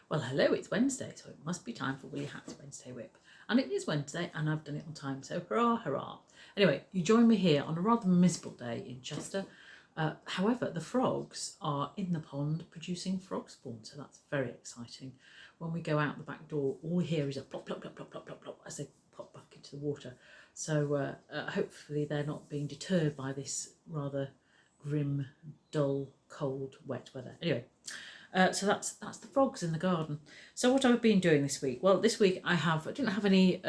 Well, hello, it's Wednesday, so it must be time for Willie Hat's Wednesday WIP. And it is Wednesday, and I've done it on time, so hurrah, hurrah. Anyway, you join me here on a rather miserable day in Chester. However, the frogs are in the pond producing frog spawn, so that's very exciting. When we go out the back door, all we hear is a plop, plop, plop, plop, plop, plop, plop as they pop back into the water. So hopefully they're not being deterred by this rather grim, dull, cold, wet weather. Anyway. So that's the frogs in the garden. So what I've been doing this week? Well, this week I didn't have any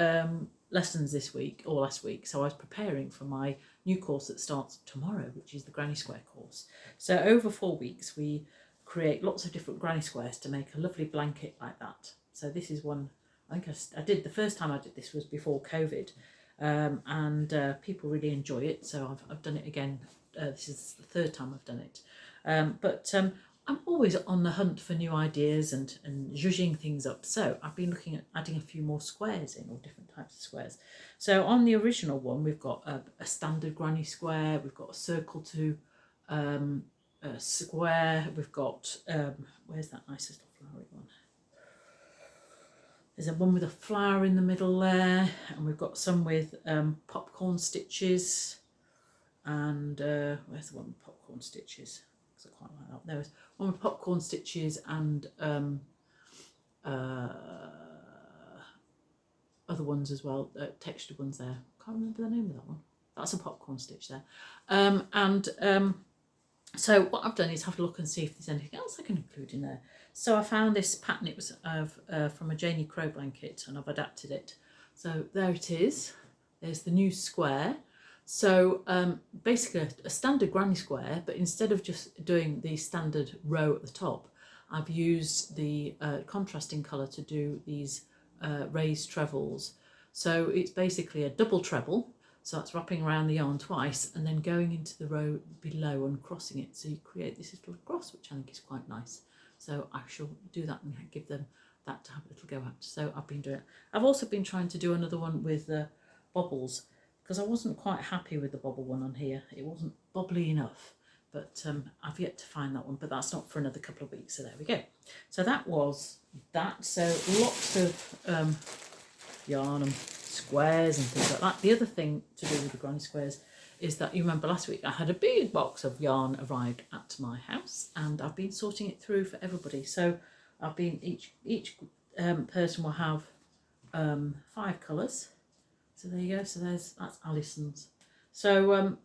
lessons this week or last week, so I was preparing for my new course that starts tomorrow, which is the Granny Square course. So over 4 weeks we create lots of different granny squares to make a lovely blanket like that. So this is one I think I did the first time I did this was before COVID, and people really enjoy it. So I've done it again. This is the third time I've done it, but I'm always on the hunt for new ideas and zhuzhing things up. So I've been looking at adding a few more squares in, or different types of squares. So on the original one, we've got a standard granny square. We've got a circle to a square. We've got, where's that nice little flowery one? There's a one with a flower in the middle there. And we've got some with popcorn stitches. And where's the one with popcorn stitches? I quite like that. There was one with popcorn stitches and other ones as well, textured ones there. Can't remember the name of that one. That's a popcorn stitch there. So what I've done is have a look and see if there's anything else I can include in there. So I found this pattern. It was from a Janie Crow blanket, and I've adapted it. So there it is. There's the new square. So basically a standard granny square, but instead of just doing the standard row at the top, I've used the contrasting colour to do these raised trebles. So it's basically a double treble, so that's wrapping around the yarn twice and then going into the row below and crossing it. So you create this little cross, which I think is quite nice. So I shall do that and give them that to have a little go at. So I've been doing it. I've also been trying to do another one with bobbles, because I wasn't quite happy with the bobble one on here. It wasn't bobbly enough, but I've yet to find that one, but that's not for another couple of weeks, so there we go. So that was that. So lots of yarn and squares and things like that. The other thing to do with the granny squares is that you remember last week I had a big box of yarn arrived at my house, and I've been sorting it through for everybody. So I've been, each person will have 5 colours. So there you go. So that's Alison's. So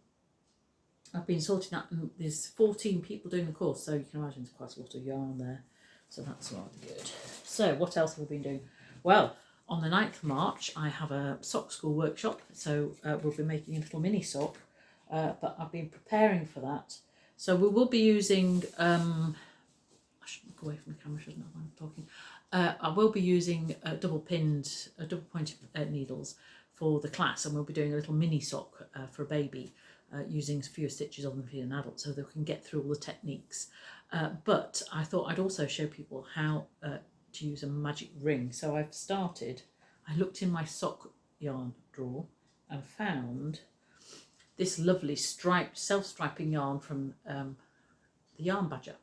I've been sorting that, and there's 14 people doing the course, so you can imagine there's quite a lot of yarn there. So that's rather good. So what else have we been doing? Well, on the 9th of March, I have a sock school workshop. So we'll be making a little mini sock, but I've been preparing for that. So we will be using, I shouldn't look away from the camera, shouldn't I, when I'm talking? I will be using double pointed needles for the class, and we'll be doing a little mini sock for a baby using fewer stitches on them for an adult, so they can get through all the techniques. But I thought I'd also show people how to use a magic ring. So I looked in my sock yarn drawer and found this lovely striped, self-striping yarn from the Yarn Badger,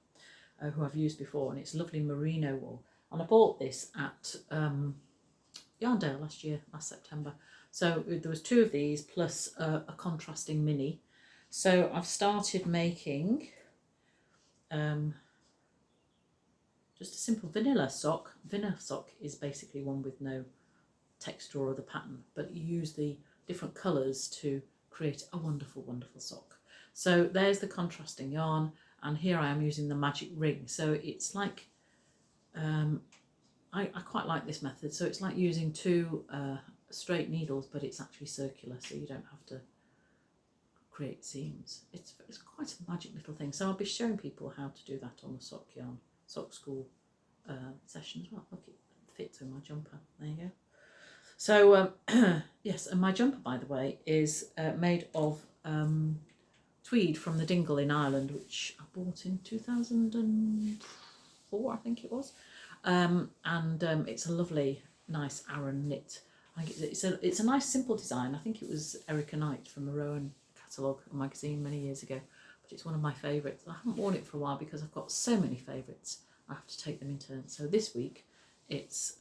who I've used before, and it's lovely merino wool. And I bought this at Yarndale last September. So there was 2 of these plus a contrasting mini. So I've started making just a simple vanilla sock. Vanilla sock is basically one with no texture or other pattern, but you use the different colours to create a wonderful, wonderful sock. So there's the contrasting yarn, and here I am using the magic ring. So it's like, I quite like this method. So it's like using 2 straight needles, but it's actually circular, so you don't have to create seams. It's quite a magic little thing. So I'll be showing people how to do that on the sock school session as well. Look, it fits in my jumper. There you go. So yes, and my jumper, by the way, is made of tweed from the Dingle in Ireland, which I bought in 2004, I think it was. It's a lovely, nice aran knit. It's a nice, simple design. I think it was Erica Knight from the Rowan catalogue magazine many years ago, but it's one of my favourites. I haven't worn it for a while because I've got so many favourites. I have to take them in turn. So this week it's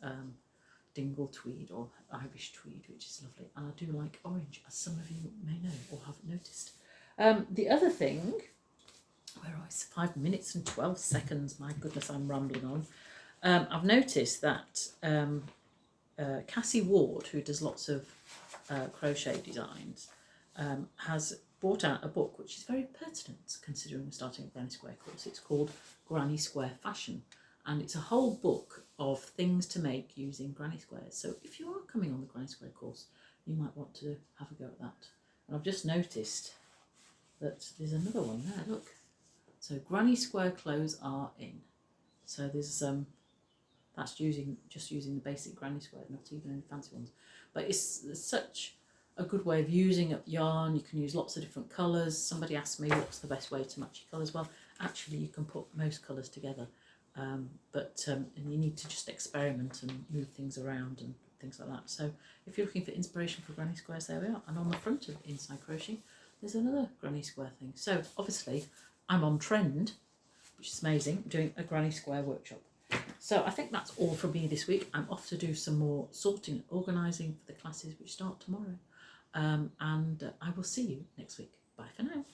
dingle tweed or Irish tweed, which is lovely. And I do like orange, as some of you may know or haven't noticed. The other thing, where are I? 5 minutes and 12 seconds. My goodness, I'm rambling on. I've noticed that Cassie Ward, who does lots of crochet designs, has brought out a book which is very pertinent considering we're starting a Granny Square course. It's called Granny Square Fashion, and it's a whole book of things to make using granny squares. So if you are coming on the Granny Square course, you might want to have a go at that. And I've just noticed that there's another one there, look. So Granny Square clothes are in. So there's that's just using the basic granny square, not even any fancy ones. But it's such a good way of using up yarn. You can use lots of different colours. Somebody asked me what's the best way to match your colours. Well, actually you can put most colours together, and you need to just experiment and move things around and things like that. So if you're looking for inspiration for granny squares, there we are. And on the front of Inside Crochet, there's another granny square thing. So obviously I'm on trend, which is amazing, doing a granny square workshop. So I think that's all from me this week. I'm off to do some more sorting and organising for the classes which start tomorrow. And I will see you next week. Bye for now.